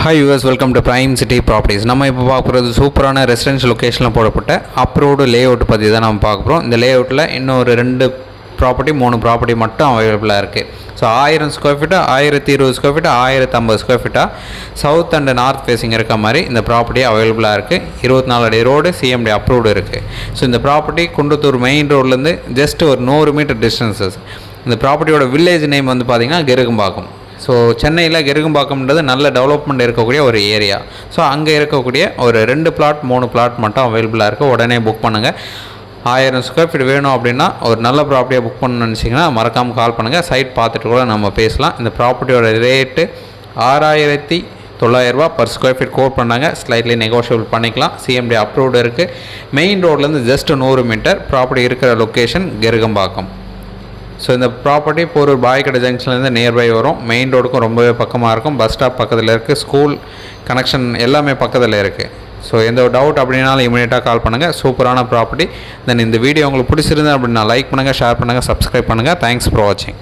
Hi viewers, welcome to Prime City Properties. நம்ம இப்போ பார்க்க போகிறது சூப்பரான ரெசிடென்ஷியல் லொக்கேஷனில் போடப்பட்ட அப்ரூவ்டு லே அவுட் பற்றி தான் நம்ம பார்க்க போகிறோம். இந்த லே அவுட்டில் இன்னும் ஒரு 3 ப்ராப்பர்ட்டி மட்டும் அவைலபிளாக இருக்குது. So 1000 square feet, 1020 square feet, 1050 square ஃபீட்டாக சவுத் அண்ட் நார்த் ஃபேஸிங் இருக்க மாதிரி இந்த ப்ராப்பர்ட்டி அவைலபிளாக இருக்குது. 24 அடி ரோடு, சிஎம்டி அப்ரூவ்டு இருக்குது. ஸோ இந்த ப்ராப்பர்ட்டி குண்டத்தூர் மெயின் ரோட்லேருந்து ஜஸ்ட் ஒரு 100 மீட்டர் டிஸ்டன்ஸஸ். இந்த ப்ராப்பர்ட்டியோட வில்லேஜ் நேம் வந்து பார்த்திங்கன்னா கெருகம்பாக்கம். ஸோ சென்னையில் கெருகம்பாக்கம்ன்றது நல்ல டெவலப்மெண்ட் இருக்கக்கூடிய ஒரு ஏரியா. ஸோ அங்கே இருக்கக்கூடிய ஒரு 2 பிளாட் 3 பிளாட் மட்டும் அவைலபிளாக இருக்குது. உடனே புக் பண்ணுங்கள். 1000 ஸ்கொயர் ஃபீட் வேணும் அப்படின்னா ஒரு நல்ல ப்ராப்பர்ட்டியாக புக் பண்ணணும்னு நினச்சிங்கன்னா மறக்காமல் கால் பண்ணுங்கள். சைட் பார்த்துட்டு கூட நம்ம பேசலாம். இந்த ப்ராப்பர்ட்டியோட rate 6900 per square feet quote பண்ணாங்க. ஸ்லைட்லி நெகோஷியபிள் பண்ணிக்கலாம். சிஎம்டி அப்ரூவ்டு இருக்குது. மெயின் ரோட்லேருந்து ஜஸ்ட் 100 மீட்டர். ப்ராப்பர்ட்டி இருக்கிற லொக்கேஷன் கெருகம்பாக்கம். ஸோ இந்த ப்ராப்பர்ட்டி போரூர் பாய்கடை ஜங்ஷன்லேருந்து நியர்பை வரும். மெயின் ரோடுக்கும் ரொம்பவே பக்கமாக இருக்கும். பஸ் ஸ்டாப் பக்கத்தில் இருக்குது. ஸ்கூல் கனெக்ஷன் எல்லாமே பக்கத்தில் இருக்குது. ஸோ எந்த ஒரு டவுட் அப்படின்னாலும் இமீடியட்டாக கால் பண்ணுங்கள். சூப்பரான ப்ராப்பர்ட்டி. தென் இந்த வீடியோ உங்களுக்கு பிடிச்சிருந்தேன் அப்படின்னா லைக் பண்ணுங்கள், ஷேர் பண்ணுங்கள், சப்ஸ்கிரைப் பண்ணுங்கள். தேங்க்ஸ் ஃபார் வாட்சிங்.